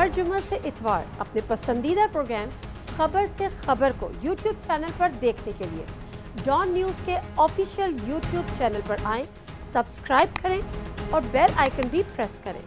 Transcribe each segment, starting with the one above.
हर जुम्मे से इतवार अपने पसंदीदा प्रोग्राम खबर से खबर को यूट्यूब चैनल पर देखने के लिए डॉन न्यूज़ के ऑफिशियल यूट्यूब चैनल पर आएं, सब्सक्राइब करें और बेल आइकन भी प्रेस करें।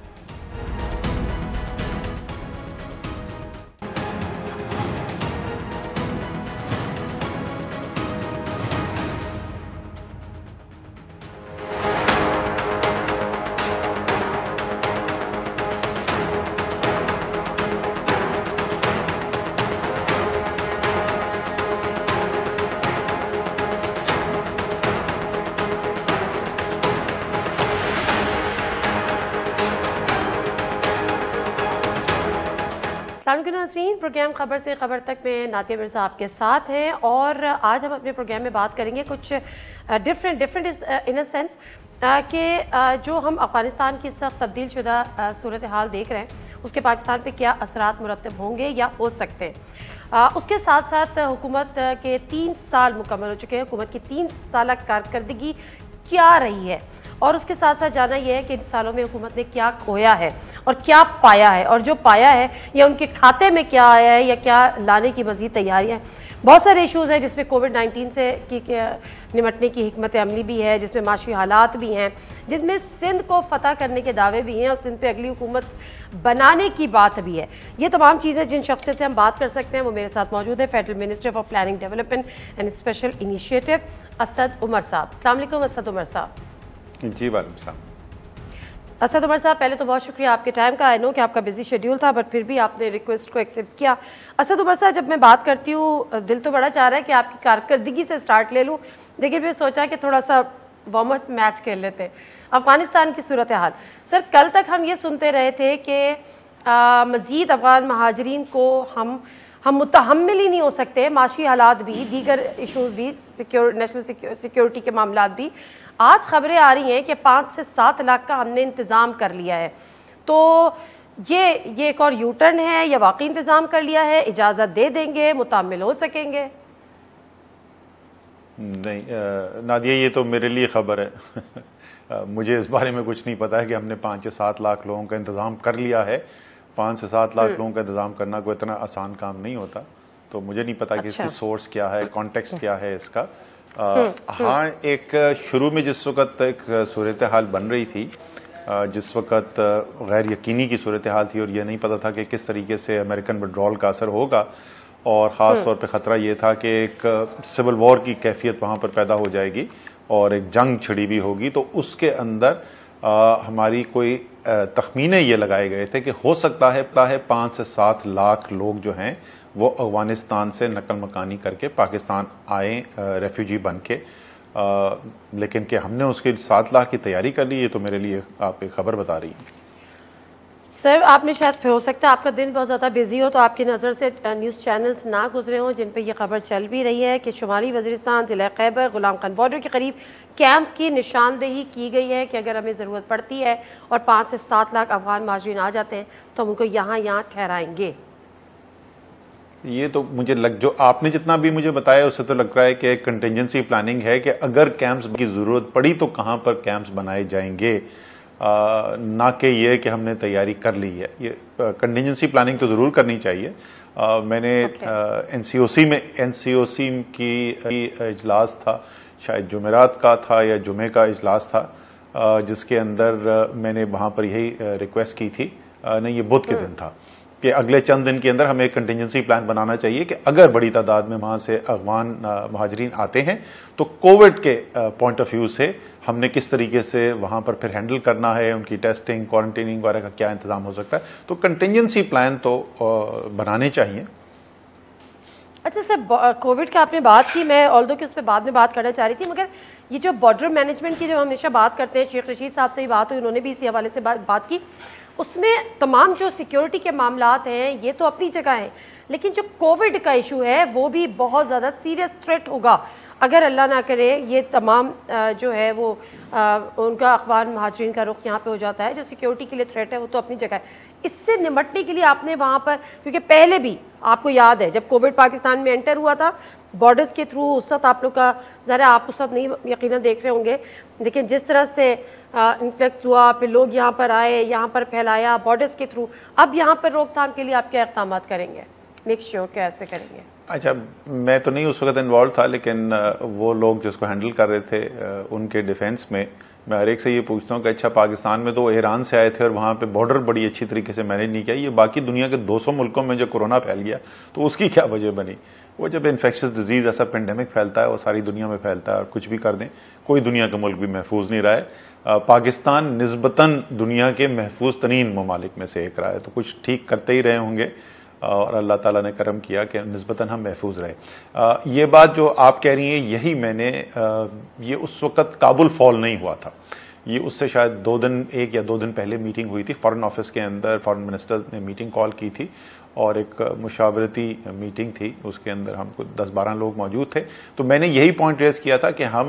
नाज़रीन, प्रोग्राम खबर से खबर तक में नातिया मिर्ज़ा आपके साथ हैं और आज हम अपने प्रोग्राम में बात करेंगे कुछ डिफरेंट इन अ सेंस कि जो हम अफ़गानिस्तान की सख्त तब्दील शुदा सूरत हाल देख रहे हैं उसके पाकिस्तान पे क्या असरात मुरतब होंगे या हो सकते हैं। उसके साथ साथ हुकूमत के 3 साल मुकम्मल हो चुके हैं, हुकूमत की 3 साल कारकर्दगी क्या रही है और उसके साथ साथ जाना यह है कि इन सालों में हुकूमत ने क्या खोया है और क्या पाया है और जो पाया है या उनके खाते में क्या आया है या क्या लाने की मज़ीद तैयारियां हैं। बहुत सारे इशूज़ हैं जिसमें कोविड-19 से निमटने की हिकमत अमली भी है, जिसमें माशी हालात भी हैं, जिसमें सिंध को फतह करने के दावे भी हैं और सिंध पे अगली हुकूमत बनाने की बात भी है। ये तमाम चीज़ें जिन शख्सियत से हम बात कर सकते हैं वो मेरे साथ मौजूद है federal minister for planning development and special initiative Asad Umar साहब। अस्सलाम वालेकुम असद उमर साहब। जी वालेकुम सलाम। असद उमर साहब, पहले तो बहुत शुक्रिया आपके टाइम का। आई नो कि आपका बिजी शेड्यूल था बट फिर भी आपने रिक्वेस्ट को एक्सेप्ट किया। असद उमर साहब, जब मैं बात करती हूँ दिल तो बड़ा चाह रहा है कि आपकी कारकर्दगी से स्टार्ट ले लूँ, लेकिन फिर सोचा कि थोड़ा सा वार्म अप मैच खेल लेते हैं। अफगानिस्तान की सूरत हाल सर, कल तक हम ये सुनते रहे थे कि मज़ीद अफगान महाजरीन को हम मुतहम्मिल ही नहीं हो सकते, माशी हालात भी, दीगर इशूज़ भी, नेशनल सिक्योरिटी के मामलात भी। आज खबरें आ रही हैं कि 5 से 7 लाख का हमने इंतज़ाम कर लिया है, तो ये एक और यू टर्न है या वाकई इंतज़ाम कर लिया है? इजाज़त दे देंगे, मुतहम्मिल हो सकेंगे? नहीं नादिया, ये तो मेरे लिए खबर है मुझे इस बारे में कुछ नहीं पता है कि हमने 5 से 7 लाख लोगों का इंतज़ाम कर लिया है। 5 से 7 लाख लोगों का इंतज़ाम करना कोई इतना आसान काम नहीं होता, तो मुझे नहीं पता कि इसकी सोर्स क्या है, कॉन्टेक्स्ट क्या है इसका। हाँ, एक शुरू में जिस वक़्त एक सूरत हाल बन रही थी, जिस वक़्त गैर यकीनी की सूरत हाल थी और यह नहीं पता था कि किस तरीके से अमेरिकन विड्रॉल का असर होगा और ख़ास तौर पे ख़तरा ये था कि एक सिविल वॉर की कैफियत वहाँ पर पैदा हो जाएगी और एक जंग छिड़ी भी होगी, तो उसके अंदर हमारी कोई तखमीने ये लगाए गए थे कि हो सकता है 5 से 7 लाख लोग जो हैं वो अफगानिस्तान से नकल मकानी करके पाकिस्तान आए रेफ्यूजी बन के, लेकिन कि हमने उसके 7 लाख की तैयारी कर ली, ये तो मेरे लिए आप एक खबर बता रही हैं। सर, आपने शायद फिर हो सकता है आपका दिन बहुत ज़्यादा बिजी हो तो आपकी नज़र से न्यूज़ चैनल्स ना गुजरे हों जिन पे ये खबर चल भी रही है कि शुमाली वज़ीरिस्तान ज़िला खैबर गुलाम खान बॉर्डर के करीब कैंप्स की निशानदेही की गई है कि अगर हमें ज़रूरत पड़ती है और 5 से 7 लाख अफगान महाजरीन आ जाते हैं तो हम उनको यहाँ ठहराएंगे। ये तो मुझे जो आपने जितना भी मुझे बताया उससे तो लग रहा है कि एक कंटिजेंसी प्लानिंग है कि अगर कैंप्स की ज़रूरत पड़ी तो कहाँ पर कैंप्स बनाए जाएंगे, ना कि ये कि हमने तैयारी कर ली है। ये कंटिजेंसी प्लानिंग तो ज़रूर करनी चाहिए। मैंने एनसीओसी की इजलास था, शायद जुमेरात का था या जुमे का इजलास था, जिसके अंदर मैंने वहाँ पर यही रिक्वेस्ट की थी, नहीं ये बुध के दिन था, कि अगले चंद दिन के अंदर हमें एक कंटिजेंसी प्लान बनाना चाहिए कि अगर बड़ी तादाद में वहाँ से अफगान महाजरीन आते हैं तो कोविड के पॉइंट ऑफ व्यू से हमने किस तरीके से वहाँ पर फिर हैंडल करना है, उनकी टेस्टिंग क्वारंटीनिंग वगैरह का क्या इंतजाम हो सकता है, तो कंटिजेंसी प्लान तो बनाने चाहिए। अच्छा सर, कोविड का आपने बात की, मैं ऑल्दो कि उस पर बाद में बात करना चाह रही थी, मगर ये जो बॉर्डर मैनेजमेंट की जब हमेशा बात करते हैं, शेख रशीद साहब से भी बात हुई, उन्होंने भी इसी हवाले से बात की, उसमें तमाम जो सिक्योरिटी के मामलात हैं ये तो अपनी जगह हैं, लेकिन जो कोविड का इशू है वो भी बहुत ज़्यादा सीरियस थ्रेट होगा अगर अल्लाह ना करे ये तमाम जो है वो उनका अखबार महाजरीन का रुख यहाँ पे हो जाता है, जो सिक्योरिटी के लिए थ्रेट है वो तो अपनी जगह है, इससे निपटने के लिए आपने वहाँ पर, क्योंकि पहले भी आपको याद है जब कोविड पाकिस्तान में एंटर हुआ था बॉर्डर्स के थ्रू, उस वक्त आप लोग का ज़रा आप उस वक्त नहीं यकीनन देख रहे होंगे, लेकिन जिस तरह से इन्फ्लेक्ट हुआ, फिर लोग यहाँ पर आए, यहाँ पर फैलाया बॉर्डर्स के थ्रू, अब यहाँ पर रोकथाम के लिए आप क्या इक़दाम करेंगे, मेक श्योर कैसे करेंगे? अच्छा, मैं तो नहीं उस वक्त इन्वॉल्व था, लेकिन वो लोग जिसको हैंडल कर रहे थे उनके डिफेंस में मैं हर एक से ये पूछता हूँ कि अच्छा पाकिस्तान में तो ईरान से आए थे और वहाँ पे बॉर्डर बड़ी अच्छी तरीके से मैनेज नहीं किया, ये बाकी दुनिया के 200 मुल्कों में जो कोरोना फैल गया तो उसकी क्या वजह बनी? वो जब इन्फेक्शियस डिजीज ऐसा पेंडेमिक फैलता है वो सारी दुनिया में फैलता है और कुछ भी कर दें कोई दुनिया का मुल्क भी महफूज नहीं रहा है। पाकिस्तान निस्बतन दुनिया के महफूज तरीन ममालिक में से एक रहा है, तो कुछ ठीक करते ही रहे होंगे और अल्लाह ताला ने करम किया कि निस्बतन हम महफूज रहे। ये बात जो आप कह रही हैं यही मैंने ये उस वक्त काबुल फॉल नहीं हुआ था, ये उससे शायद 1 या 2 दिन पहले मीटिंग हुई थी फॉरेन ऑफिस के अंदर, फॉरेन मिनिस्टर ने मीटिंग कॉल की थी और एक मुशावरती मीटिंग थी, उसके अंदर हम कुछ 10-12 लोग मौजूद थे। तो मैंने यही पॉइंट रेज किया था कि हम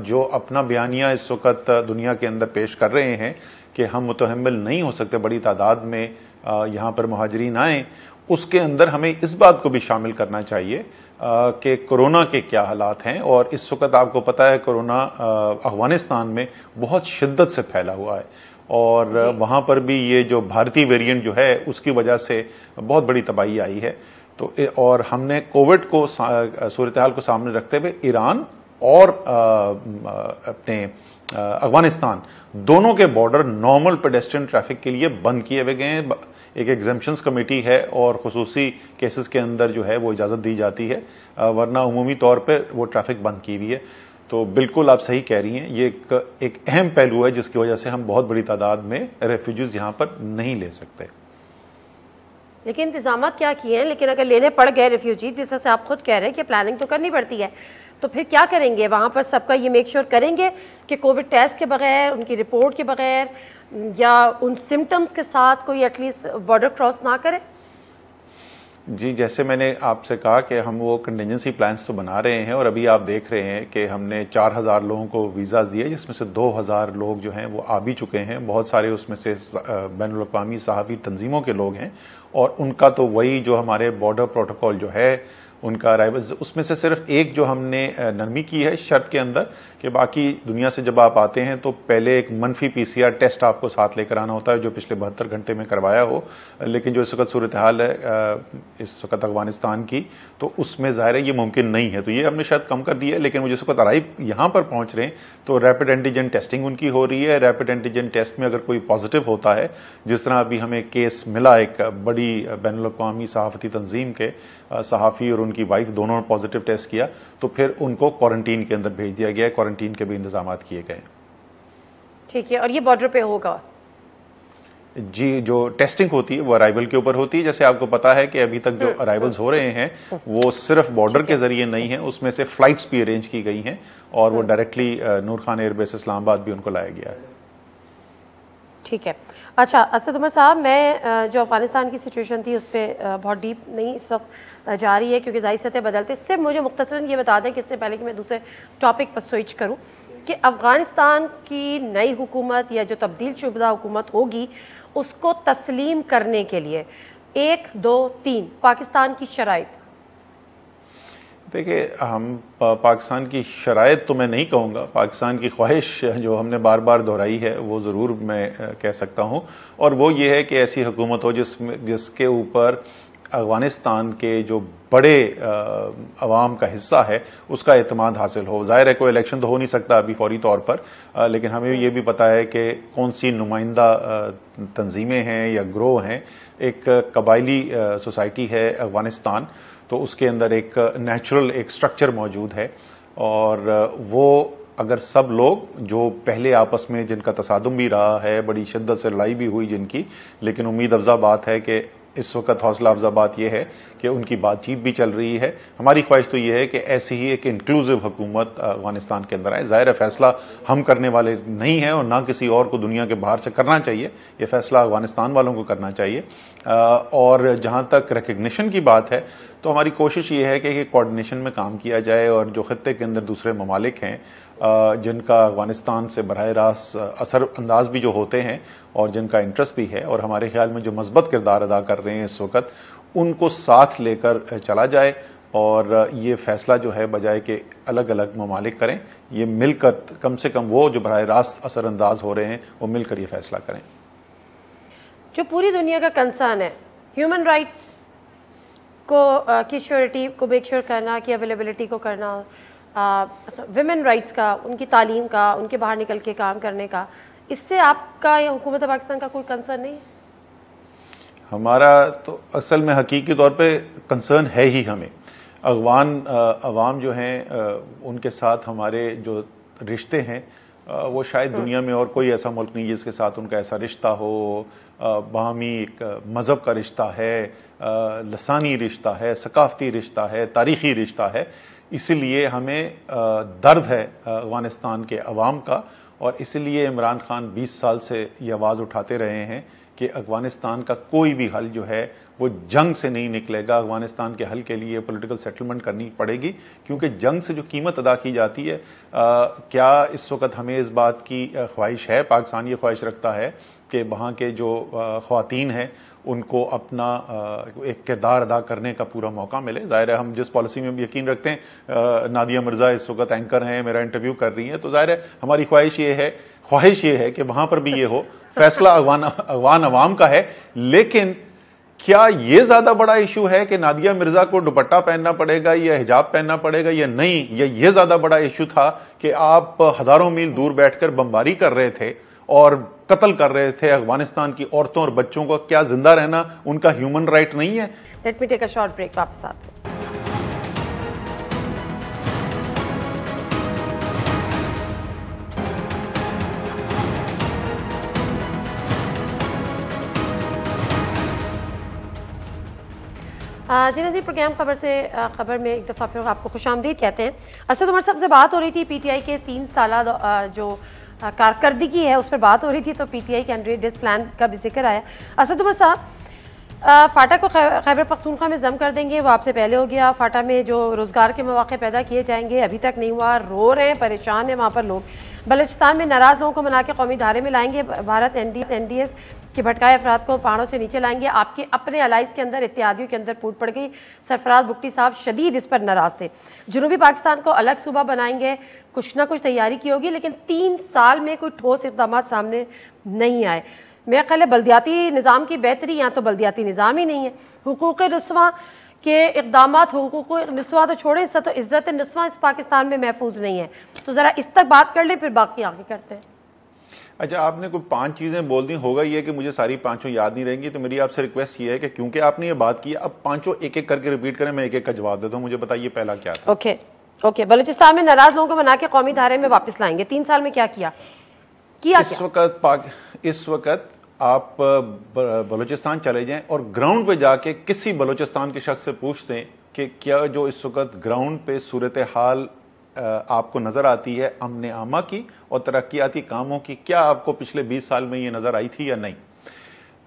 जो अपना बयानिया इस वक्त दुनिया के अंदर पेश कर रहे हैं कि हम मुतहम्मिल नहीं हो सकते बड़ी तादाद में यहाँ पर मुहाजिरीन आए, उसके अंदर हमें इस बात को भी शामिल करना चाहिए कि कोरोना के क्या हालात हैं। और इस वक्त आपको पता है कोरोना अफगानिस्तान में बहुत शिद्दत से फैला हुआ है और वहां पर भी ये जो भारतीय वेरिएंट जो है उसकी वजह से बहुत बड़ी तबाही आई है। तो और हमने कोविड को सूरत हाल को सामने रखते हुए ईरान और अपने अफगानिस्तान दोनों के बॉर्डर नॉर्मल पेडेस्ट्रियन ट्रैफिक के लिए बंद किए हुए गए हैं। एक एग्जेम्पशंस कमेटी है और खुसूसी केसेस के अंदर जो है वो इजाजत दी जाती है, वरना उमूमी तौर पर वो ट्रैफिक बंद की हुई है। तो बिल्कुल आप सही कह रही हैं, ये एक अहम पहलू है जिसकी वजह से हम बहुत बड़ी तादाद में रेफ्यूजीज यहां पर नहीं ले सकते। लेकिन इंतजाम क्या किए हैं, लेकिन अगर लेने पड़ गए रेफ्यूजी, जिस तरह से आप खुद कह रहे हैं कि प्लानिंग तो करनी पड़ती है, तो फिर क्या करेंगे वहां पर? सबका ये मेक श्योर करेंगे कि कोविड टेस्ट के बगैर, उनकी रिपोर्ट के बगैर या उन सिम्टम्स के साथ कोई एटलीस्ट बॉर्डर क्रॉस ना करे? जी, जैसे मैंने आपसे कहा कि हम वो कंटिजेंसी प्लान्स तो बना रहे हैं और अभी आप देख रहे हैं कि हमने 4000 लोगों को वीज़ा दिए, जिसमें से 2000 लोग जो हैं वो आ भी चुके हैं। बहुत सारे उसमें से बैनुल-अक़वामी सहाफ़ी तंजीमों के लोग हैं और उनका तो वही जो हमारे बॉर्डर प्रोटोकॉल जो है उनका अराइवल, उसमें से सिर्फ एक जो हमने नरमी की है शर्त के अंदर कि बाकी दुनिया से जब आप आते हैं तो पहले एक मनफी PCR टेस्ट आपको साथ लेकर आना होता है जो पिछले 72 घंटे में करवाया हो। लेकिन जो इस वक्त सूरत हाल है इस वक्त अफगानिस्तान की, तो उसमें ज़ाहिर है ये मुमकिन नहीं है, तो ये हमने शर्त कम कर दी है। लेकिन वो जिस वक्त अराइव यहाँ पर पहुँच रहे हैं तो रैपिड एंटीजन टेस्टिंग उनकी हो रही है। रैपिड एंटीजन टेस्ट में अगर कोई पॉजिटिव होता है, जिस तरह अभी हमें केस मिला एक बड़ी बैनुल-अक़वामी सहाफ़ती तंजीम के सहाफ़ी और उनकी वाइफ दोनों ने पॉजिटिव टेस्ट किया, तो फिर उनको क्वारंटीन के अंदर भेज दिया गया है। क्वारंटीन के भी इंतजाम किए गए। ठीक है, और ये बॉर्डर पे होगा? जी, जो टेस्टिंग होती है वो अराइवल के ऊपर होती है। जैसे आपको पता है कि अभी तक जो अराइवल्स हो रहे हैं वो सिर्फ बॉर्डर के जरिए नहीं है, उसमें से फ्लाइट्स भी अरेंज की गई हैं और वो डायरेक्टली नूर खान एयरबेस इस्लामाबाद भी उनको लाया गया है। ठीक है। अच्छा असद उमर साहब, मैं जो अफगानिस्तान की सिचुएशन थी उस पर बहुत डीप नहीं इस वक्त जा रही है क्योंकि ज़ाहिर सतह बदलते, सिर्फ मुझे मुख्तसरन ये बता दें कि इससे पहले कि मैं दूसरे टॉपिक पर स्विच करूँ कि अफ़गानिस्तान की नई हुकूमत या जो तब्दील शुदा हुकूमत होगी उसको तस्लीम करने के लिए 1, 2, 3 पाकिस्तान की शराइत। देखिए, हम पाकिस्तान की शराइत तो मैं नहीं कहूँगा, पाकिस्तान की ख्वाहिश जो हमने बार बार दोहराई है वो ज़रूर मैं कह सकता हूँ, और वो ये है कि ऐसी हुकूमत हो जिसके ऊपर अफगानिस्तान के जो बड़े अवाम का हिस्सा है उसका एतमाद हासिल हो। ज़ाहिर है कोई इलेक्शन तो हो नहीं सकता अभी फौरी तौर पर, लेकिन हमें ये भी पता है कि कौन सी नुमाइंदा तंजीमें हैं या ग्रोह हैं। एक कबायली सोसाइटी है अफगानिस्तान, तो उसके अंदर एक नेचुरल एक स्ट्रक्चर मौजूद है और वो अगर सब लोग जो पहले आपस में जिनका तसादुम भी रहा है, बड़ी शिद्दत से लड़ाई भी हुई जिनकी, लेकिन उम्मीद अफजा बात है कि इस वक्त हौसला अफजा बात यह है कि उनकी बातचीत भी चल रही है। हमारी ख्वाहिश तो यह है कि ऐसी ही एक इंक्लूसिव हुकूमत अफगानिस्तान के अंदर आए। जाहिर है फैसला हम करने वाले नहीं है और ना किसी और को दुनिया के बाहर से करना चाहिए, ये फैसला अफगानिस्तान वालों को करना चाहिए। और जहां तक रिकग्निशन की बात है तो हमारी कोशिश ये है कि कोऑर्डिनेशन में काम किया जाए और जो खत्ते के अंदर दूसरे ममालिक हैं जिनका अफगानिस्तान से बराह रास्त असर अंदाज भी जो होते हैं और जिनका इंटरेस्ट भी है और हमारे ख्याल में जो मस्बत किरदार अदा कर रहे हैं इस वक्त, उनको साथ लेकर चला जाए और ये फैसला जो है बजाय के अलग अलग ममालिक करें, ये मिलकर कम से कम वो जो बराह रास्त असर अंदाज हो रहे हैं वो मिलकर ये फैसला करें। जो पूरी दुनिया का कंसर्न है ह्यूमन राइट्स को की श्योरिटी को मेक श्योर करना, की अवेलेबिलिटी को करना, विमेन राइट्स का, उनकी तालीम का, उनके बाहर निकल के काम करने का, इससे आपका या हुकूमत पाकिस्तान का कोई कंसर्न नहीं है? हमारा तो असल में हकीकी तौर पे कंसर्न है ही हमें। अफगान अवाम जो हैं उनके साथ हमारे जो रिश्ते हैं वो शायद दुनिया में और कोई ऐसा मुल्क नहीं जिसके साथ उनका ऐसा रिश्ता हो। बाहमी एक मज़हब का रिश्ता है, लसानी रिश्ता है, सकाफती रिश्ता है, तारीखी रिश्ता है। इसलिए हमें दर्द है अफगानिस्तान के अवाम का और इसलिए इमरान खान 20 साल से ये आवाज़ उठाते रहे हैं कि अफगानिस्तान का कोई भी हल जो है वो जंग से नहीं निकलेगा। अफगानिस्तान के हल के लिए पॉलिटिकल सेटलमेंट करनी पड़ेगी क्योंकि जंग से जो कीमत अदा की जाती है, क्या इस वक्त हमें इस बात की ख्वाहिश है, पाकिस्तान ये ख्वाहिश रखता है कि वहाँ के जो ख्वातीन हैं उनको अपना एक किरदार अदा करने का पूरा मौका मिले। जाहिर है हम जिस पॉलिसी में भी यकीन रखते हैं, नादिया मिर्जा इस वक्त एंकर हैं, मेरा इंटरव्यू कर रही हैं, तो जाहिर है हमारी ख्वाहिश ये है कि वहां पर भी ये हो। फैसला अफगान अवाम का है, लेकिन क्या ये ज्यादा बड़ा इशू है कि नादिया मिर्जा को दुपट्टा पहनना पड़ेगा या हिजाब पहनना पड़ेगा या नहीं? ये ज्यादा बड़ा इशू था कि आप हजारों मील दूर बैठकर बमबारी कर रहे थे और कत्ल कर रहे थे अफगानिस्तान की औरतों और बच्चों को? क्या जिंदा रहना उनका ह्यूमन राइट नहीं है? Let me take a short break, वापस आते हैं। जी नज़ीर, प्रोग्राम खबर में एक दफ़ा फिर आपको खुशामदीद कहते हैं। असद उमर साहब से बात हो रही थी, पीटीआई के 3 साल जो कारकर्दगी है उस पर बात हो रही थी, तो पीटीआई के अनरेडिस प्लान का भी जिक्र आया। असद उमर साहब, फाटा को खैबर पख्तूनख्वा में जम कर देंगे, वो आपसे पहले हो गया। फाटा में जो रोज़गार के मौके पैदा किए जाएंगे अभी तक नहीं हुआ, रो रहे हैं, परेशान हैं वहाँ पर लोग। बलूचिस्तान में नाराज़ लोगों को मना के कौमी धारे में लाएंगे, भारत एनडीएस के भटकाए अफराद को पहाड़ों से नीचे लाएंगे। आपके अपने अलाइज के अंदर, इत्तेहादियों के अंदर फूट पड़ गई। सरफराज बुगटी साहब शदीद इस पर नाराज थे। जनूबी पाकिस्तान को अलग सूबा बनाएंगे, कुछ ना कुछ तैयारी की होगी, लेकिन 3 साल में कोई ठोस इक़दाम सामने नहीं आए। मेरा ख्याल है बल्दियाती निज़ाम की बेहतरी, यहाँ तो बल्दियाती निज़ाम ही नहीं है। हुकूक नस्वा के इक़दाम, हुकूक नस्वा तो छोड़े, इससे तो इज़्ज़त नस्वा इस पाकिस्तान में महफूज नहीं है। तो ज़रा इस तक बात कर ले, फिर बाकी आगे करते हैं। अच्छा, आपने कोई 5 चीजें बोल दी, होगा ये कि मुझे सारी 5 याद नहीं रहेंगी, तो मेरी आपसे रिक्वेस्ट ये है कि क्योंकि आपने ये बात की, अब 5 एक एक करके रिपीट करें, मैं एक एक का जवाब देता हूँ। मुझे बताइए पहला क्या था? ओके, बलूचिस्तान में नाराज लोगों को मना के कौमी धारे में वापस लाएंगे। 3 साल में क्या किया? इस वक्त आप बलूचिस्तान चले जाएं और ग्राउंड पे जाके किसी बलूचिस्तान के शख्स से पूछ दें कि क्या जो इस वक्त ग्राउंड पे सूरत हाल आपको नजर आती है अमन आमा की और तरक्याती कामों की, क्या आपको पिछले 20 साल में ये नजर आई थी या नहीं?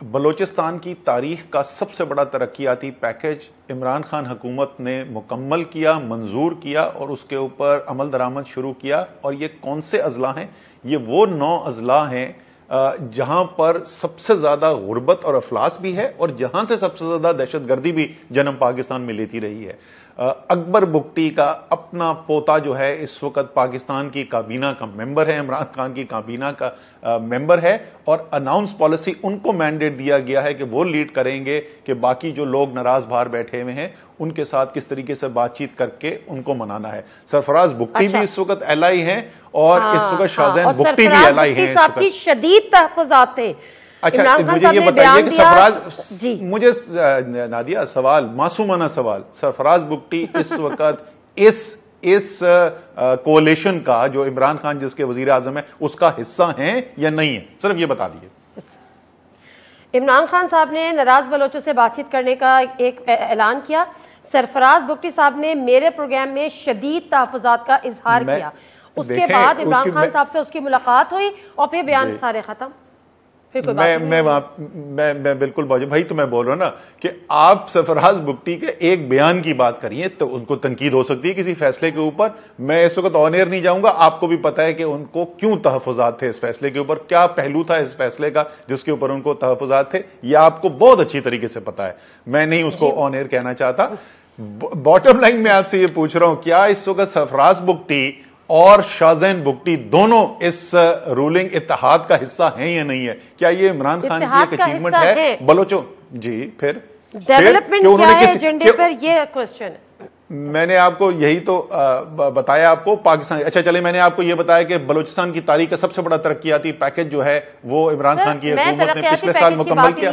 बलूचिस्तान की तारीख का सबसे बड़ा तरक्याती पैकेज इमरान खान हुकूमत ने मुकम्मल किया, मंजूर किया और उसके ऊपर अमल दरामद शुरू किया। और ये कौन से अजला हैं? ये वो 9 अजला हैं जहां पर सबसे ज्यादा गुर्बत और अफलास भी है और जहां से सबसे ज्यादा दहशतगर्दी भी जन्म पाकिस्तान में लेती रही है। अकबर बुगटी का अपना पोता जो है इस वक्त पाकिस्तान की काबीना का मेंबर है, इमरान खान की काबीना का मेंबर है और अनाउंस पॉलिसी उनको मैंडेट दिया गया है कि वो लीड करेंगे कि बाकी जो लोग नाराज बाहर बैठे हुए हैं उनके साथ किस तरीके से बातचीत करके उनको मनाना है। सरफराज बुगटी भी इस वक्त एलआई हैं और इस वक्त शाहजहान बुगटी भी एलआई हैं। की शदीद तहफ़्फ़ुज़ात थे। अच्छा, मुझे ये बताइए कि सरफराज, मुझे नादिया सवाल, मासूमाना सवाल, सरफराज बुगटी इस वक्त इस कोalition का जो इमरान खान जिसके वजीर आजम है उसका हिस्सा हैं या नहीं है? सिर्फ ये बता दीजिए। इमरान खान साहब ने नाराज बलोचों से बातचीत करने का एक ऐलान किया। सरफराज बुगटी साहब ने मेरे प्रोग्राम में शदीद तहफ़्फ़ुज़ात का इजहार किया। उसके बाद इमरान खान साहब से उसकी मुलाकात हुई और फिर बयान सारे खत्म। मैं बिल्कुल भाई तो मैं बोल रहा हूं ना कि आप सरफराज बुगटी के एक बयान की बात करिए तो उनको तनकीद हो सकती है किसी फैसले के ऊपर। मैं इस वक्त ऑन एयर नहीं जाऊंगा, आपको भी पता है कि उनको क्यों तहफ़्फ़ुज़ात थे इस फैसले के ऊपर, क्या पहलू था इस फैसले का जिसके ऊपर उनको तहफ़्फ़ुज़ात थे, यह आपको बहुत अच्छी तरीके से पता है। मैं नहीं उसको ऑन एयर कहना चाहता। बॉटम लाइन में आपसे ये पूछ रहा हूं, क्या इस वक्त सरफराज बुगटी और शाहजैन बुगटी दोनों इस रूलिंग इत्तेहाद का हिस्सा हैं या नहीं है? क्या ये इमरान खान की एक अचीवमेंट है बलोचों? जी, फिर डेवलपमेंट क्या है एजेंडे पर, ये क्वेश्चन है। मैंने आपको यही तो बताया आपको पाकिस्तान। अच्छा चले, मैंने आपको ये बताया कि बलूचिस्तान की तारीख का सबसे बड़ा तरक्याती पैकेज जो है वो इमरान खान की हुकूमत ने पिछले साल मुकम्मल किया।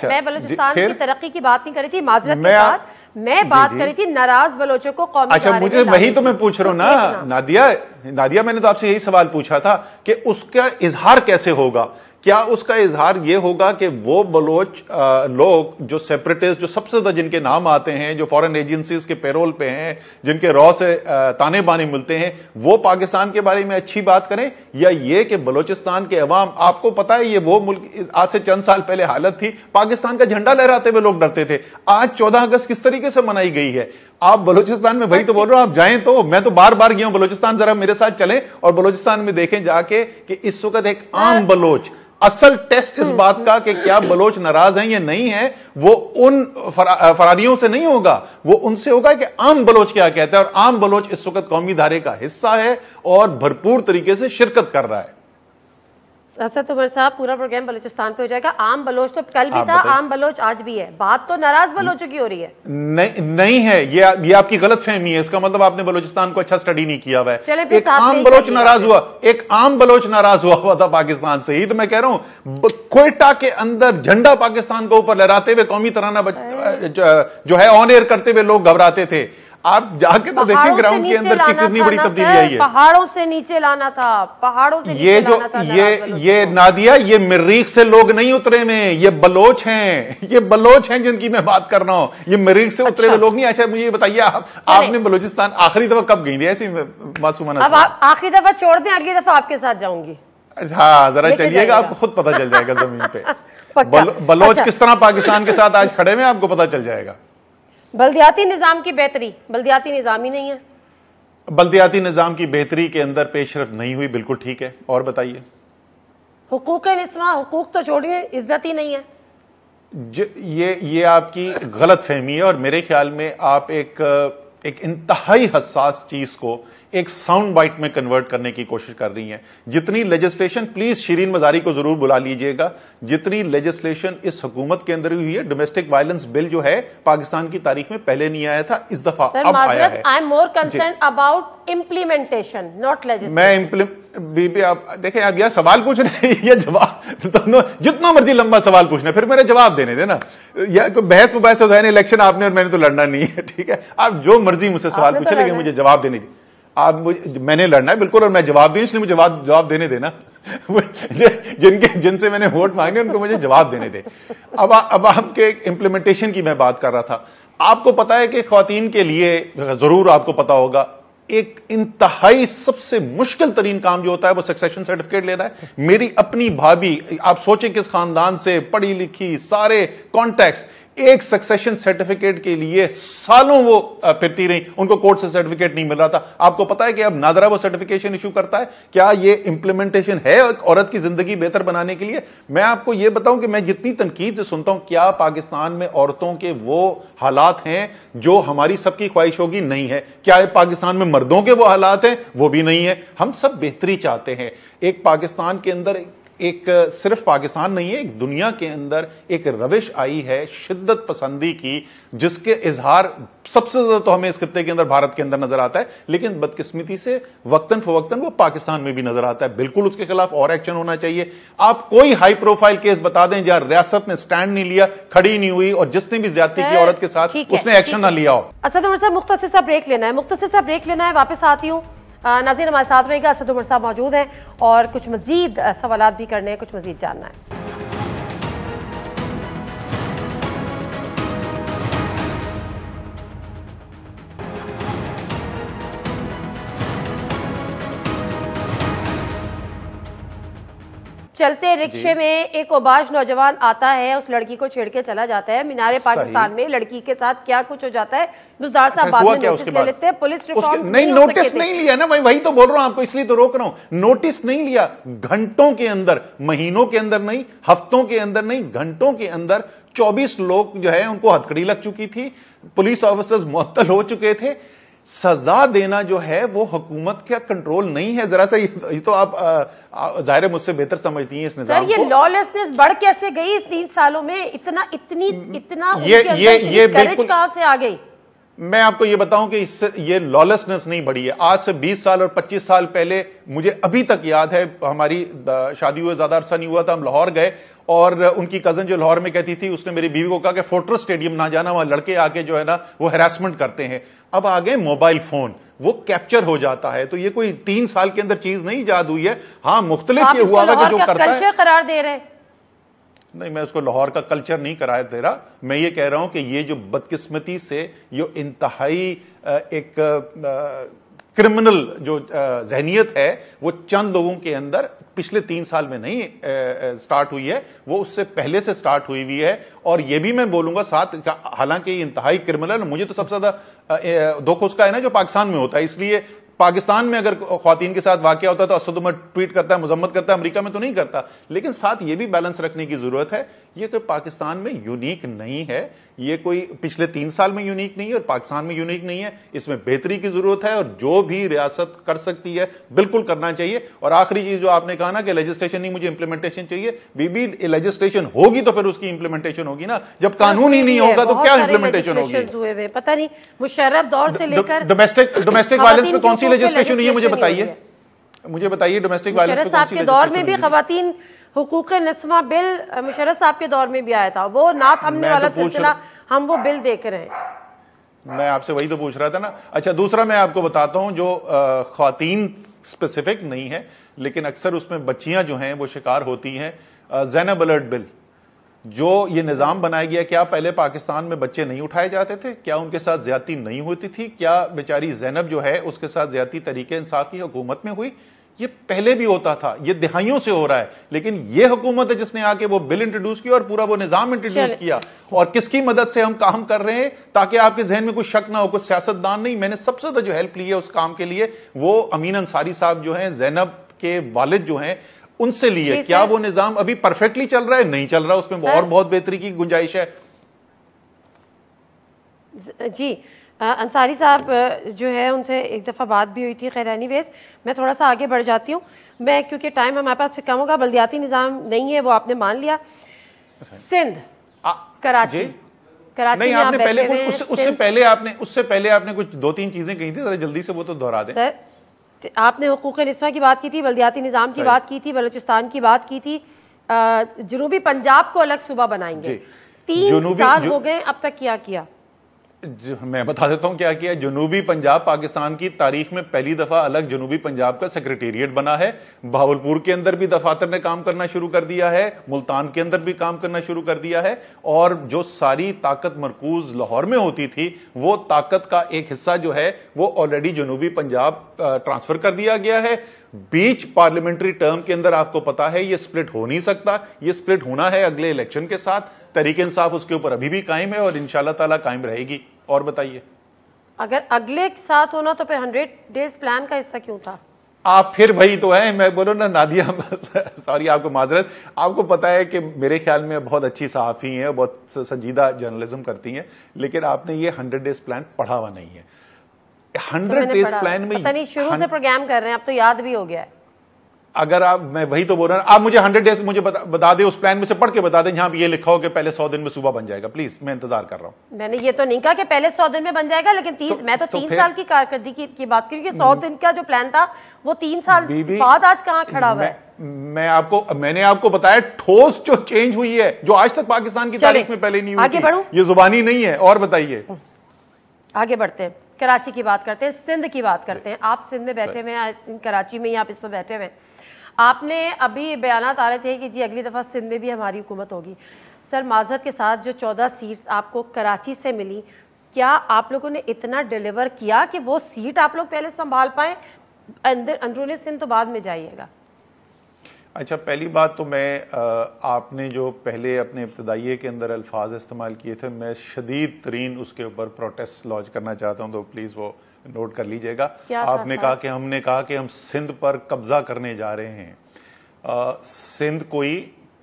मैं बलूचिस्तान की तरक्की की बात नहीं कर रही थी, माजरत के साथ मैं बात करी थी नाराज बलोचों को कौमी। अच्छा, मुझे वही तो मैं पूछ रहा हूं ना नादिया, मैंने तो आपसे यही सवाल पूछा था कि उसका इजहार कैसे होगा। क्या उसका इजहार यह होगा कि वो बलोच लोग जो सेपरेटिस्ट, जो सबसे ज्यादा जिनके नाम आते हैं, जो फॉरेन एजेंसीज के पेरोल पे हैं, जिनके रॉ से ताने बाने मिलते हैं, वो पाकिस्तान के बारे में अच्छी बात करें, या ये कि बलोचिस्तान के अवाम, आपको पता है ये वो मुल्क आज से चंद साल पहले हालत थी पाकिस्तान का झंडा लहराते हुए लोग डरते थे। आज 14 अगस्त किस तरीके से मनाई गई है। आप बलूचिस्तान में, वही तो बोल रहा हूं, आप जाएं तो, मैं तो बार बार गया हूं बलूचिस्तान, जरा मेरे साथ चलें और बलूचिस्तान में देखें जाके कि इस वक्त एक आम बलोच, असल टेस्ट इस बात का कि क्या बलोच नाराज हैं या नहीं है, वो उन फरारियों से नहीं होगा, वो उनसे होगा कि आम बलोच क्या कहता है। और आम बलोच इस वक्त कौमी धारे का हिस्सा है और भरपूर तरीके से शिरकत कर रहा है। असद उमर साहब, पूरा प्रोग्राम बलूचिस्तान पे हो जाएगा। आम बलोच तो कल भी था, आम बलोच आज भी है, बात तो नाराज बलोचों की हो रही है। नहीं है, ये आपकी गलत फहमी है। इसका मतलब आपने बलूचिस्तान को अच्छा स्टडी नहीं किया हुआ है। एक आम बलोच नाराज हुआ, एक आम बलोच नाराज हुआ था पाकिस्तान से ही तो मैं कह रहा हूं। क्वेटा के अंदर झंडा पाकिस्तान को ऊपर लहराते हुए कौमी तराना जो है ऑन एयर करते हुए लोग घबराते थे। आप जाके तो देखिए ग्राउंड के अंदर कितनी बड़ी तब्दीली आई है। पहाड़ों से नीचे लाना था, पहाड़ों से ये जो ये नादिया, ये मरीख से लोग नहीं उतरे में, ये बलोच हैं, ये बलोच हैं जिनकी मैं बात कर रहा हूं। ये मरीख से उतरे हुए लोग नहीं। अच्छा मुझे ये बताइए, आपने बलूचिस्तान आखिरी दफा कब गई थी ऐसी मासूमाना? अब आखिरी दफा छोड़ दें, अगली दफा आपके साथ जाऊंगी। हाँ जरा चलिएगा, आपको खुद पता चल जाएगा जमीन पे बलोच किस तरह पाकिस्तान के साथ आज खड़े में, आपको पता चल जाएगा। बल्दियाती निजाम की बेहतरी, बल्दियाती निजाम ही नहीं है। बल्दियाती निजाम की बेहतरी के अंदर पेशरफ नहीं हुई, बिल्कुल ठीक है। और बताइए, हुकूक निस्वा, हुकूक तो छोड़िए, इज्जत ही नहीं है। ये आपकी गलत फहमी है और मेरे ख्याल में आप एक इंतहाई हसास चीज को एक साउंड बाइट में कन्वर्ट करने की कोशिश कर रही हैं। जितनी लेजिस्लेशन, प्लीज शिरीन मजारी को जरूर बुला लीजिएगा, जितनी लेजिस्लेशन इस हुकूमत के अंदर हुई है, डोमेस्टिक वायलेंस बिल जो है पाकिस्तान की तारीख में पहले नहीं आया था, इस दफा अब आया है। I am more concerned about implementation, not legislation. बीबी आप देखें, आप यह सवाल पूछ रहे हैं, ये जवाब दोनों, जितना मर्जी लंबा सवाल पूछना, फिर मेरे जवाब देने देना। या कोई बहस मुबहस होता है, इलेक्शन आपने और मैंने तो लड़ना नहीं है, ठीक है। आप जो मर्जी मुझसे सवाल पूछे, लेकिन मुझे जवाब देने दीजिए। आप मैंने लड़ना है बिल्कुल, और मैं जवाब दूं, इसलिए मुझे जवाब देने देना। जिनसे मैंने वोट मांगे उनको मुझे जवाब देने दे। अब आपके इम्प्लीमेंटेशन की मैं बात कर रहा था। आपको पता है कि ख्वातीन के लिए, जरूर आपको पता होगा, एक इंतहाई सबसे मुश्किल तरीन काम जो होता है वो सक्सेशन सर्टिफिकेट लेना है। मेरी अपनी भाभी, आप सोचें किस खानदान से, पढ़ी लिखी, सारे कॉन्टैक्ट्स, एक सक्सेशन सर्टिफिकेट के लिए सालों वो फिरती रही, उनको कोर्ट से सर्टिफिकेट नहीं मिल रहा था। आपको पता है कि अब नादरा वो सर्टिफिकेशन इशू करता है। क्या ये इंप्लीमेंटेशन है एक औरत की जिंदगी बेहतर बनाने के लिए? मैं आपको ये बताऊं कि मैं जितनी तनकीद से सुनता हूं, क्या पाकिस्तान में औरतों के वो हालात हैं जो हमारी सबकी ख्वाहिश होगी? नहीं है। क्या पाकिस्तान में मर्दों के वो हालात हैं? वो भी नहीं है। हम सब बेहतरी चाहते हैं। एक पाकिस्तान के अंदर, एक सिर्फ पाकिस्तान नहीं है, एक दुनिया के अंदर एक रविश आई है शिद्दत पसंदी की, जिसके इजहार सबसे ज्यादा तो हमें इस खित्ते के अंदर, भारत के अंदर नजर आता है, लेकिन बदकिस्मती से वक्तन फवक्तन वो पाकिस्तान में भी नजर आता है। बिल्कुल उसके खिलाफ और एक्शन होना चाहिए। आप कोई हाई प्रोफाइल केस बता दें जहां रियासत ने स्टैंड नहीं लिया, खड़ी नहीं हुई, और जिसने भी ज्यादती की औरत के साथ उसने एक्शन ना लिया हो। असद उमर साहब, मुख्तसर सा ब्रेक लेना है, मुख्तसर सा ब्रेक लेना है, वापस आती हूँ। नाज़रीन हमारे साथ रहेगा, असद उमर साहब मौजूद हैं और कुछ मजीद सवालात भी करने हैं, कुछ मजीद जानना है। चलते रिक्शे में एक ओबाश नौजवान आता है, उस लड़की को छेड़ के चला जाता है। मीनारे पाकिस्तान में लड़की के साथ क्या कुछ हो जाता है, बुजदार साहब बाद में नोटिस ले लेते हैं। पुलिस रिफॉर्म्स नहीं, नोटिस नहीं लिया ना, मैं वही तो बोल रहा हूं आपको, इसलिए तो रोक रहा हूं। नोटिस नहीं लिया, घंटों के अंदर, महीनों के अंदर नहीं, हफ्तों के अंदर नहीं, घंटों के अंदर 24 लोग जो है उनको हथकड़ी लग चुकी थी, पुलिस ऑफिसर्स मुअत्तल हो चुके थे। सजा देना जो है वो हुकूमत का कंट्रोल नहीं है। जरा सा ये तो आप जाहिर है मुझसे बेहतर समझती हैं इस निजाम को। सर, ये लॉलेसनेस बढ़ कैसे गई 3 सालों में? इतना ये करेज कहां से आ गई? मैं आपको ये बताऊं कि इससे ये लॉलेसनेस नहीं बढ़ी है। आज से 20 साल और 25 साल पहले, मुझे अभी तक याद है, हमारी शादी हुए ज्यादा अरसा नहीं हुआ था, हम लाहौर गए और उनकी कजन जो लाहौर में कहती थी, उसने मेरी बीवी को कहा कि फोर्ट्रेस स्टेडियम ना जाना, वहां लड़के आके जो है ना वो हैरेसमेंट करते हैं। अब आ गए मोबाइल फोन, वो कैप्चर हो जाता है। तो ये कोई 3 साल के अंदर चीज नहीं इजाद हुई है। हाँ, मुख्तलिफ ये हुआ है कि जो करता है कल्चर करार दे रहे हैं। नहीं, मैं उसको लाहौर का कल्चर नहीं करार दे रहा। मैं ये कह रहा हूं कि ये जो बदकिस्मती से ये इंतहाई एक क्रिमिनल जो जहनियत है वो चंद लोगों के अंदर पिछले 3 साल में नहीं स्टार्ट हुई है, वो उससे पहले से स्टार्ट हुई हुई है। और ये भी मैं बोलूंगा साथ, हालांकि इंतहाई क्रिमिनल, मुझे तो सबसे ज्यादा दुख उसका है ना जो पाकिस्तान में होता है। इसलिए पाकिस्तान में अगर ख्वातीन के साथ वाकया होता है तो असद उमर ट्वीट करता है, मजम्मत करता है, अमेरिका में तो नहीं करता। लेकिन साथ ये भी बैलेंस रखने की जरूरत है, ये कोई पाकिस्तान में यूनिक नहीं है, ये कोई पिछले 3 साल में यूनिक नहीं है और पाकिस्तान में यूनिक नहीं है। इसमें बेहतरी की जरूरत है और जो भी रियासत कर सकती है बिल्कुल करना चाहिए। और आखिरी चीज जो आपने कहा ना कि लेजिस्लेशन नहीं, मुझे इंप्लीमेंटेशन चाहिए। बीबी, लेजिस्लेशन होगी तो फिर उसकी इंप्लीमेंटेशन होगी ना। जब कानून ही नहीं होगा तो क्या इंप्लीमेंटेशन होगी? पता नहीं, मुशर्रफ दौर से लेकर डोमेस्टिक वायलेंस पे कौन सी लेजिस्लेशन हुई है, मुझे बताइए, मुझे बताइए। डोमेस्टिक वायलेंस साहब के दौर में भी खवातीन हुकूक निस्वा बिल मुशर्रफ साहब के दौर में भी आया था, वो ना थमने वाला सिलसिला, हम वो बिल देख रहे हैं। मैं आपसे वही तो पूछ रहा था ना। अच्छा, दूसरा मैं आपको बताता हूं जो ख्वातीन स्पेसिफिक नहीं है लेकिन अक्सर उसमें बच्चियां जो हैं वो शिकार होती हैं, ज़ैनब अलर्ट बिल जो ये निजाम बनाया गया। क्या पहले पाकिस्तान में बच्चे नहीं उठाए जाते थे? क्या उनके साथ ज्यादती नहीं होती थी? क्या बेचारी ज़ैनब जो है उसके साथ ज्यादती तरीके इंसाफ की हुकूमत में हुई? ये पहले भी होता था, ये दिहाइयों से हो रहा है। लेकिन ये हुकूमत है जिसने आके वो बिल इंट्रोड्यूस किया और पूरा वो निजाम इंट्रोड्यूस किया। और किसकी मदद से हम काम कर रहे हैं, ताकि आपके जहन में कोई शक ना हो, कोई सियासतदान नहीं। मैंने सबसे ज्यादा जो हेल्प ली है उस काम के लिए वो अमीन अंसारी साहब जो हैं, ज़ैनब के वालिद जो हैं, उनसे ली है। क्या वो निजाम अभी परफेक्टली चल रहा है? नहीं चल रहा, उसमें और बहुत बेहतरी की गुंजाइश है। जी, अंसारी साहब जो है उनसे एक दफ़ा बात भी हुई थी। खैर एनीवेज, मैं थोड़ा सा आगे बढ़ जाती हूँ, मैं क्योंकि टाइम हमारे पास फिर कम होगा। बल्दियाती निज़ाम नहीं है, वो आपने मान लिया। सिंध, कराची, नहीं, आपने पहले उससे पहले आपने कुछ 2-3 चीजें कही थी, जरा जल्दी से वो तो दोहरा दें। सर, आपने हुकूक निस्वा की बात की थी, बल्दियाती निज़ाम की बात की थी, बलूचिस्तान की बात की थी, जनूबी पंजाब को अलग सूबा बनाएंगे। 3 साल हो गए, अब तक क्या किया? मैं बता देता हूं क्या किया। जनूबी पंजाब पाकिस्तान की तारीख में पहली दफा अलग जनूबी पंजाब का सेक्रेटेरिएट बना है। भावलपुर के अंदर भी दफातर ने काम करना शुरू कर दिया है, मुल्तान के अंदर भी काम करना शुरू कर दिया है। और जो सारी ताकत मरकूज लाहौर में होती थी, वो ताकत का एक हिस्सा जो है वो ऑलरेडी जनूबी पंजाब ट्रांसफर कर दिया गया है। बीच पार्लियामेंट्री टर्म के अंदर आपको पता है ये स्प्लिट हो नहीं सकता, ये स्प्लिट होना है अगले इलेक्शन के साथ। तहरीक इंसाफ उसके ऊपर अभी भी कायम है और इंशाल्लाह ताला कायम रहेगी। और बताइए, अगर अगले के साथ होना तो फिर 100 डेज प्लान का हिस्सा क्यों था? आप फिर वही तो है, मैं बोलो ना नादिया, सॉरी आपको माजरत, आपको पता है कि मेरे ख्याल में बहुत अच्छी सहाफी हैं, बहुत संजीदा जर्नलिज्म करती हैं, लेकिन आपने ये 100 डेज प्लान पढ़ा हुआ नहीं है। 100 डेज प्लान में पता नहीं, शुरू से प्रोग्राम कर रहे हैं, अब तो याद भी हो गया है। अगर आप, मैं वही तो बोल रहा हूं, आप मुझे 100 डेज मुझे बता दे, उस प्लान में से पढ़ के बता दें जहां भी ये लिखा हो कि पहले 100 दिन में सूबा बन जाएगा। प्लीज, मैं इंतजार कर रहा हूं। मैंने ये तो नहीं कहा कि पहले 100 दिन में बन जाएगा, लेकिन 3 साल की कारकर्दगी की बात करी कि 100 दिन का जो प्लान था वो 3 साल बाद आज कहां खड़ा हुआ है। मैंने आपको बताया ठोस जो चेंज हुई है, जो आज तक पाकिस्तान की तारीख में पहले नहीं हुई। आगे बढ़ूं, ये जुबानी नहीं है। और बताइए, आगे बढ़ते हैं। कराची की बात करते हैं, सिंध की बात करते हैं। आप सिंध में बैठे हुए हैं, कराची में ही आप इसमें बैठे हुए हैं। आपने अभी बयानात आ रहे थे कि जी अगली दफ़ा सिंध में भी हमारी हुकूमत होगी। सर, माजरत के साथ जो 14 सीट्स आपको कराची से मिली, क्या आप लोगों ने इतना डिलीवर किया कि वो सीट आप लोग पहले संभाल पाए? अंदरूनी सिंध तो बाद में जाइएगा। अच्छा, पहली बात तो आपने जो पहले अपने इब्तदाइये के अंदर अल्फाज इस्तेमाल किए थे, मैं शदीद तरीन उसके ऊपर प्रोटेस्ट लॉन्च करना चाहता हूं, तो प्लीज़ वो नोट कर लीजिएगा। आपने कहा कि हमने कहा कि हम सिंध पर कब्जा करने जा रहे हैं। सिंध कोई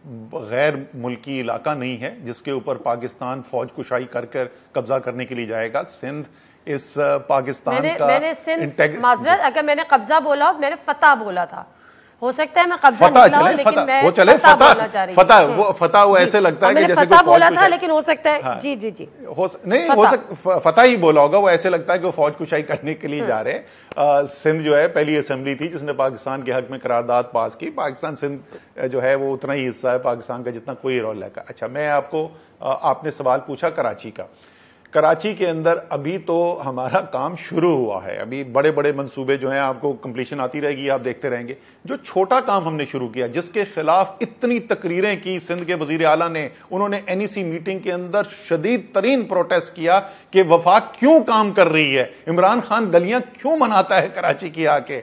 गैर मुल्की इलाका नहीं है जिसके ऊपर पाकिस्तान फौज कुशाई कर कब्जा करने के लिए जाएगा। सिंध इस पाकिस्तान मैंने सिंध माजरत, अगर मैंने कब्जा बोला, मैंने फतह बोला था। हो सकता है मैं कब्जा निकला हो, लेकिन मैं फतह बोलना चाह रही हूं। वो फतह वो ऐसे लगता है कि जैसे फतह बोला था, लेकिन हो सकता है हाँ। जी फतह ही बोला होगा। वो ऐसे लगता है कि वो फौज कुशाई करने के लिए जा रहे हैं। सिंध जो है पहली असेंबली थी जिसने पाकिस्तान के हक में करारदाद पास की। पाकिस्तान सिंध जो है वो उतना ही हिस्सा है पाकिस्तान का जितना कोई रोल है। अच्छा, मैं आपने सवाल पूछा कराची का। कराची के अंदर अभी तो हमारा काम शुरू हुआ है। अभी बड़े बड़े मंसूबे जो हैं आपको कंप्लीशन आती रहेगी, आप देखते रहेंगे। जो छोटा काम हमने शुरू किया, जिसके खिलाफ इतनी तकरीरें की सिंध के वजीर आला ने, उन्होंने एनईसी मीटिंग के अंदर शदीद तरीन प्रोटेस्ट किया कि वफाक क्यों काम कर रही है, इमरान खान गलियां क्यों मनाता है कराची की आके।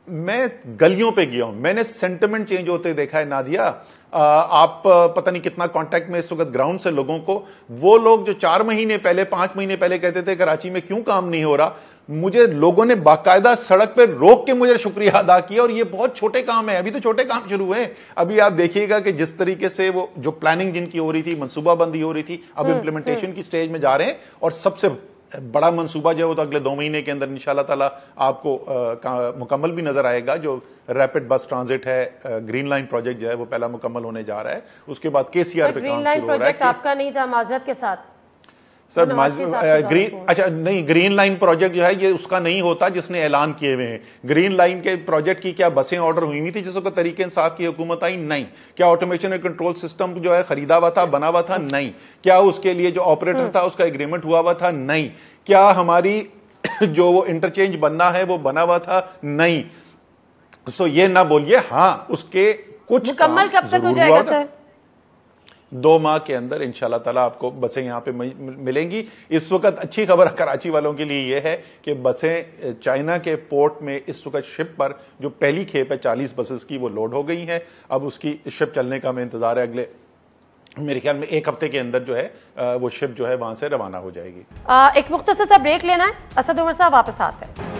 मैं गलियों पे गया हूं, मैंने सेंटिमेंट चेंज होते देखा है। नादिया, आप पता नहीं कितना कांटेक्ट में इस वक्त ग्राउंड से लोगों को, वो लोग जो 4 महीने पहले 5 महीने पहले कहते थे कराची में क्यों काम नहीं हो रहा, मुझे लोगों ने बाकायदा सड़क पे रोक के मुझे शुक्रिया अदा किया। और ये बहुत छोटे काम है, अभी तो छोटे काम शुरू हुए। अभी आप देखिएगा कि जिस तरीके से वो जो प्लानिंग जिनकी हो रही थी, मनसूबाबंदी हो रही थी, अब इंप्लीमेंटेशन की स्टेज में जा रहे हैं। और सबसे बड़ा मंसूबा जो है वो तो अगले 2 महीने के अंदर इंशाल्लाह ताला आपको मुकम्मल भी नजर आएगा। जो रैपिड बस ट्रांजिट है, ग्रीन लाइन प्रोजेक्ट जो है वो पहला मुकम्मल होने जा रहा है। उसके बाद केसीआर पे काम शुरू हो रहा है। ग्रीन लाइन प्रोजेक्ट आपका नहीं था माजरत के साथ सर? ग्रीन लाइन प्रोजेक्ट जो है ये उसका नहीं होता जिसने ऐलान किए हुए हैं। ग्रीन लाइन के प्रोजेक्ट की क्या बसें ऑर्डर हुई हुई थी जिस वक्त तरीके इंसाफ की हुकूमत आई? नहीं। क्या ऑटोमेशन एंड कंट्रोल सिस्टम जो है खरीदा हुआ था, बना हुआ था? नहीं। क्या उसके लिए जो ऑपरेटर था उसका एग्रीमेंट हुआ हुआ था? नहीं। क्या हमारी जो वो इंटरचेंज बनना है वो बना हुआ था? नहीं। सो ये ना बोलिए। हाँ, उसके कुछ मुकम्मल कब तक हो जाएगा सर? 2 माह के अंदर इंशाल्लाह ताला आपको बसें यहां पे मिलेंगी। इस वक्त अच्छी खबर कराची वालों के लिए यह है कि बसें चाइना के पोर्ट में इस वक्त शिप पर जो पहली खेप है 40 बसेस की वो लोड हो गई हैं। अब उसकी शिप चलने का हमें इंतजार है। अगले मेरे ख्याल में 1 हफ्ते के अंदर जो है वो शिप जो है वहां से रवाना हो जाएगी। एक मुख्तसर सा ब्रेक लेना है। असद उमर साहब वापस आते हैं।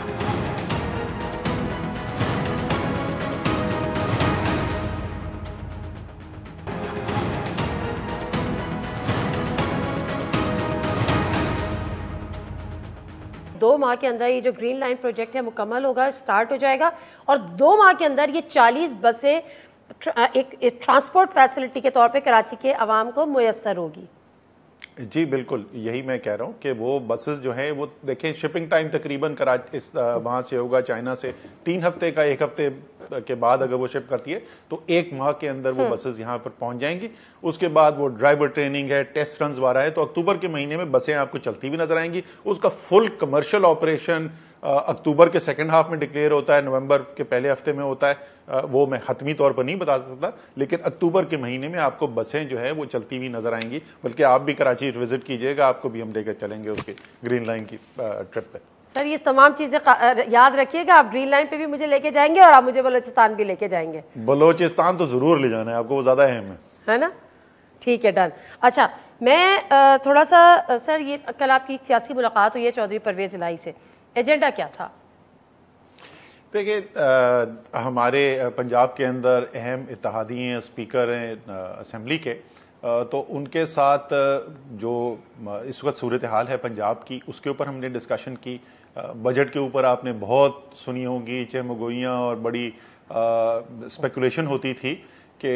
दो माह के अंदर ये जो ग्रीन लाइन प्रोजेक्ट है मुकम्मल होगा, स्टार्ट हो जाएगा। और 2 माह के अंदर ये 40 बसें एक ट्रांसपोर्ट फैसिलिटी के तौर पे कराची के अवाम को मुयस्सर होगी। जी बिल्कुल, यही मैं कह रहा हूं कि वो बसेस जो हैं वो देखें, शिपिंग टाइम तकरीबन वहां से होगा चाइना से 3 हफ्ते का। 1 हफ्ते के बाद अगर वो शिप करती है तो 1 माह के अंदर वो बसेस यहां पर पहुंच जाएंगी। उसके बाद वो ड्राइवर ट्रेनिंग है, टेस्ट रन आ रहा है, तो अक्टूबर के महीने में बसें आपको चलती भी नजर आएंगी। उसका फुल कमर्शियल ऑपरेशन अक्टूबर के सेकंड हाफ में डिक्लेयर होता है, नवंबर के पहले हफ्ते में होता है। वो मैं हतमी तौर पर नहीं बता सकता, लेकिन अक्टूबर के महीने में आपको बसें जो है वो चलती हुई नजर आएंगी। बल्कि आप भी कराची विजिट कीजिएगा, आपको भी हम लेकर चलेंगे उसके ग्रीन लाइन की ट्रिप पे। सर ये तमाम चीजें याद रखिएगा, आप ग्रीन लाइन पे भी मुझे लेके जाएंगे और आप मुझे बलोचिस्तान भी लेके जाएंगे। बलोचिस्तान तो जरूर ले जाना है आपको, वो ज्यादा अहम है ना? ठीक है, डन। अच्छा, मैं थोड़ा सा सर, ये कल आपकी सियासी मुलाकात हुई है चौधरी परवेज इलाही से, एजेंडा क्या था? देखिए, हमारे पंजाब के अंदर अहम इत्तेहादी हैं, स्पीकर हैं असेंबली के, तो उनके साथ जो इस वक्त सूरत हाल है पंजाब की, उसके ऊपर हमने डिस्कशन की। बजट के ऊपर आपने बहुत सुनी होगी चहमगोइयाँ और बड़ी स्पेकुलेशन होती थी कि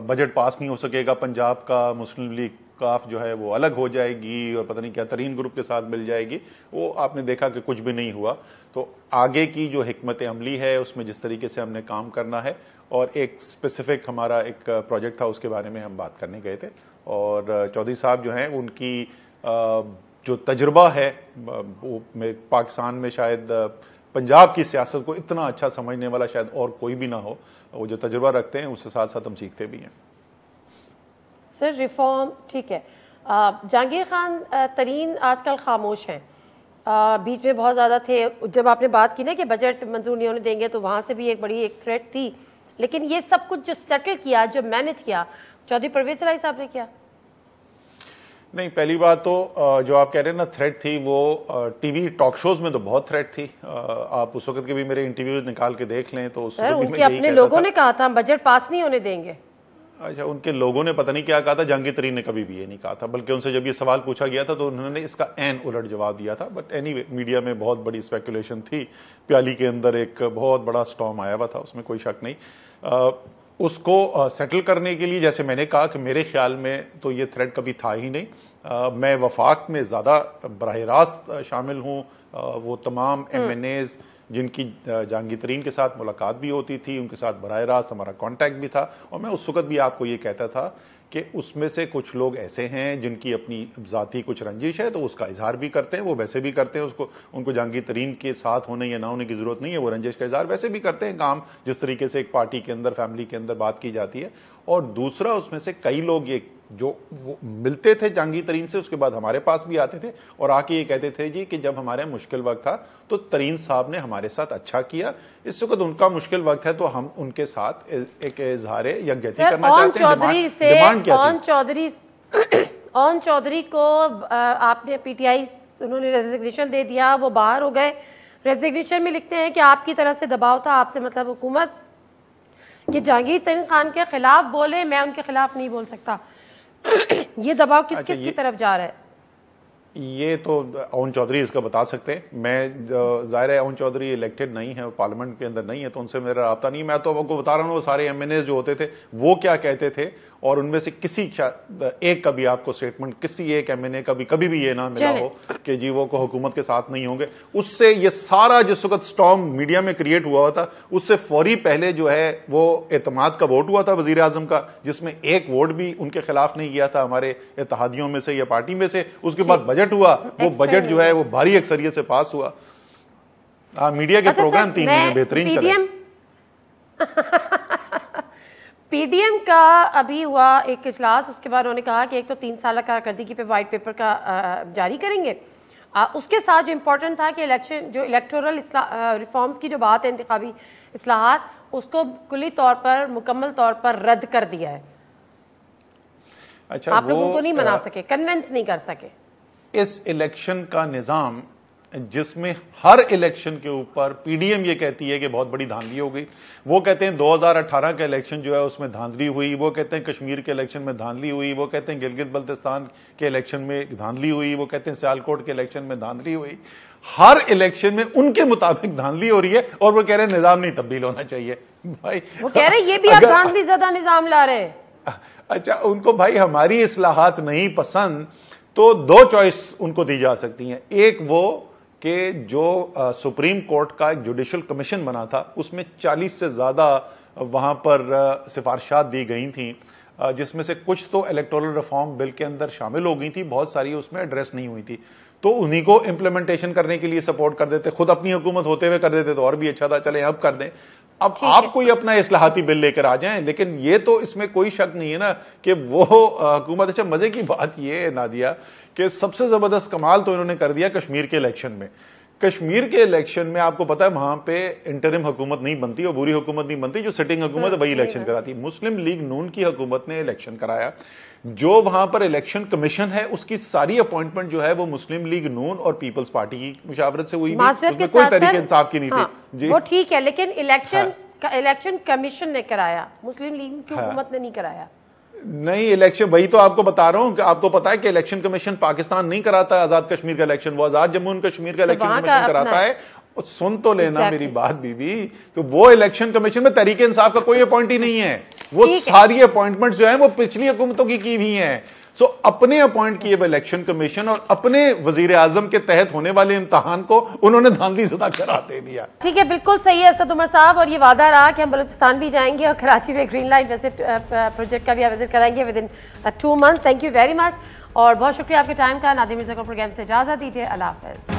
बजट पास नहीं हो सकेगा पंजाब का, मुस्लिम लीग काफ जो है वो अलग हो जाएगी और पता नहीं क्या तरीन ग्रुप के साथ मिल जाएगी। वो आपने देखा कि कुछ भी नहीं हुआ। तो आगे की जो हिकमत अमली है उसमें जिस तरीके से हमने काम करना है, और एक स्पेसिफिक हमारा एक प्रोजेक्ट था उसके बारे में हम बात करने गए थे। और चौधरी साहब जो हैं उनकी जो तजुर्बा है वो पाकिस्तान में शायद पंजाब की सियासत को इतना अच्छा समझने वाला शायद और कोई भी ना हो। वो जो तजुर्बा रखते हैं उसके साथ साथ हम सीखते भी हैं। सर रिफॉर्म ठीक है, जहांगीर खान तरीन आजकल खामोश हैं। बीच में बहुत ज़्यादा थे, जब आपने बात की ना कि बजट मंजूर नहीं होने देंगे, तो वहाँ से भी एक बड़ी एक थ्रेट थी लेकिन ये सब कुछ जो सेटल किया, जो मैनेज किया, चौधरी परवेज इलाही साहब ने किया। नहीं, पहली बात तो जो आप कह रहे हैं ना थ्रेट थी, वो टीवी टॉक शोज में तो बहुत थ्रेट थी। आप उस वक्त के भी मेरे इंटरव्यूज निकाल के देख लें तो सर उनके अपने लोगों ने कहा था हम बजट पास नहीं होने देंगे। अच्छा, उनके लोगों ने पता नहीं क्या कहा था, जहांगीर तरीन ने कभी भी ये नहीं कहा था, बल्कि उनसे जब ये सवाल पूछा गया था तो उन्होंने इसका एन उलट जवाब दिया था। बट एनीवे, मीडिया में बहुत बड़ी स्पेकुलेशन थी, प्याली के अंदर एक बहुत बड़ा स्टॉर्म आया हुआ था, उसमें कोई शक नहीं। उसको सेटल करने के लिए, जैसे मैंने कहा कि मेरे ख्याल में तो ये थ्रेट कभी था ही नहीं। मैं वफाक में ज़्यादा बराह रास्त शामिल हूँ। वो तमाम MNAs जिनकी जहांगीर तरीन के साथ मुलाकात भी होती थी, उनके साथ बराह रास्त हमारा कांटेक्ट भी था, और मैं उस वक्त भी आपको ये कहता था कि उसमें से कुछ लोग ऐसे हैं जिनकी अपनी ज़ाती कुछ रंजिश है तो उसका इजहार भी करते हैं, वो वैसे भी करते हैं, उसको उनको जहांगीर तरीन के साथ होने या ना होने की ज़रूरत नहीं है, वो रंजिश का इजहार वैसे भी करते हैं, काम जिस तरीके से एक पार्टी के अंदर, फैमिली के अंदर बात की जाती है। और दूसरा, उसमें से कई लोग ये जो वो मिलते थे जहांगीर तरीन से, उसके बाद हमारे पास भी आते थे और आके ये कहते थे जी कि जब हमारे मुश्किल वक्त था तो तरीन साहब ने हमारे साथ अच्छा किया, इस वक्त उनका मुश्किल वक्त है तो हम उनके साथ एक इजहार यकजहती करना चाहते हैं। डिमांड क्या थी? ओन चौधरी को आपने PTI उन्होंने रेजिग्नेशन दे दिया, वो बाहर हो गए। रेजिग्नेशन में लिखते हैं कि आपकी तरफ से दबाव था, आपसे मतलब हुकूमत कि जहांगीर तरीन खान के खिलाफ बोले, मैं उनके खिलाफ नहीं बोल सकता। ये दबाव किस किस की तरफ जा रहा है? ये तो ओन चौधरी इसका बता सकते हैं। मैं जाहिर है ओन चौधरी इलेक्टेड नहीं है, पार्लियामेंट के अंदर नहीं है, तो उनसे मेरा राब्ता नहीं। मैं तो आपको बता रहा हूँ वो सारे MNAs जो होते थे वो क्या कहते थे, और उनमें से किसी एक का भी आपको स्टेटमेंट, किसी एक MNA का भी कभी भी ये ना मिला हो कि जी वो को हुकूमत के साथ नहीं होंगे। उससे ये सारा जिस वक्त स्टॉर्म मीडिया में क्रिएट हुआ था, उससे फौरी पहले जो है वो एतमाद का वोट हुआ था वजीर आजम का, जिसमें एक वोट भी उनके खिलाफ नहीं गया था हमारे इत्तेहादियों में से या पार्टी में से। उसके बाद बजट हुआ, वो बजट जो है वो भारी अक्सरियत से पास हुआ। मीडिया के प्रोग्राम 3 महीने बेहतरीन चले। PDM का अभी हुआ एक इजलास, उसके बाद उन्होंने कहा कि एक तो 3 साल कारकर्दगी पे वाइट पेपर का जारी करेंगे। उसके साथ जो इम्पोर्टेंट था कि इलेक्शन जो इलेक्टोरल रिफॉर्म्स की जो बात है, इंतखाबी इस्लाहात, उसको कुल्ली तौर पर, मुकम्मल तौर पर रद्द कर दिया है। अच्छा, आप लोगों को नहीं मना सके, कन्विंस नहीं कर सके। इस इलेक्शन का निजाम जिसमें हर इलेक्शन के ऊपर PDM ये कहती है कि बहुत बड़ी धांधली हो गई। वो कहते हैं 2018 का इलेक्शन जो है उसमें धांधली हुई, वो कहते हैं कश्मीर के इलेक्शन में धांधली हुई, वो कहते हैं गिलगित बल्तिस्तान के इलेक्शन में धांधली हुई, वो कहते हैं सियालकोट के इलेक्शन में धांधली हुई। हर इलेक्शन में उनके मुताबिक धांधली हो रही है और वो कह रहे हैं निजाम नहीं तब्दील होना चाहिए। भाई वो कह रहे हैं ये भी आप धांधली ज़्यादा निजाम ला रहे हैं। अच्छा, उनको भाई हमारी इस्लाहात नहीं पसंद तो 2 चॉइस उनको दी जा सकती हैं। एक वो कि जो सुप्रीम कोर्ट का एक जुडिशल कमीशन बना था, उसमें 40 से ज्यादा वहां पर सिफारिशात दी गई थी, जिसमें से कुछ तो इलेक्टोरल रिफॉर्म बिल के अंदर शामिल हो गई थी, बहुत सारी उसमें एड्रेस नहीं हुई थी, तो उन्हीं को इम्प्लीमेंटेशन करने के लिए सपोर्ट कर देते। खुद अपनी हुकूमत होते हुए कर देते तो और भी अच्छा था, चले अब कर दें। अब आप कोई अपना इस्लाहाती बिल लेकर आ जाएं, लेकिन ये तो इसमें कोई शक नहीं है ना कि वो हुकूमत। अच्छा, मजे की बात ये है नादिया कि सबसे जबरदस्त कमाल तो इन्होंने कर दिया कश्मीर के इलेक्शन में। कश्मीर के इलेक्शन में आपको पता है वहां पे इंटरिम हुकूमत नहीं बनती और बुरी हुकूमत नहीं बनती, जो सिटिंग हुकूमत है वही इलेक्शन कराती। मुस्लिम लीग नून की हुकूमत ने इलेक्शन कराया। जो वहां पर इलेक्शन कमीशन है उसकी सारी अपॉइंटमेंट जो है वो मुस्लिम लीग नून और पीपल्स पार्टी की मुशावरत से हुई, उसमें कोई तरीके इंसाफ की नहीं थी जी। वो ठीक है, लेकिन इलेक्शन कमीशन ने कराया, मुस्लिम लीग की हुकूमत ने नहीं कराया। नहीं, इलेक्शन वही तो आपको बता रहा हूं कि आपको पता है कि इलेक्शन कमीशन पाकिस्तान नहीं कराता है आजाद कश्मीर का इलेक्शन, वो आजाद जम्मू एंड कश्मीर का इलेक्शन कमीशन कराता है। सुन तो लेना मेरी बात बीबी, तो वो इलेक्शन कमीशन में तरीके इंसाफ का कोई अपॉइंटी नहीं है, वो सारी अपॉइंटमेंट्स जो है वो पिछली हुकूमतों की हुई हैं। सो अपने अपॉइंट किए इलेक्शन कमीशन और अपने वजीर आजम के तहत होने वाले इम्तहान को उन्होंने धांधली ज़दा करा दे दिया। ठीक है, बिल्कुल सही है असद उमर साहब, और ये वादा रहा कि हम बलूचिस्तान भी जाएंगे और कराची में ग्रीन लाइन विजिट प्रोजेक्ट का भी विजिट कराएंगे with in 2 month. Thank you very much और बहुत शुक्रिया आपके टाइम का। नादिया मिर्जा को प्रोग्राम से इजाजत दीजिए। अल्लाह हाफ़िज़।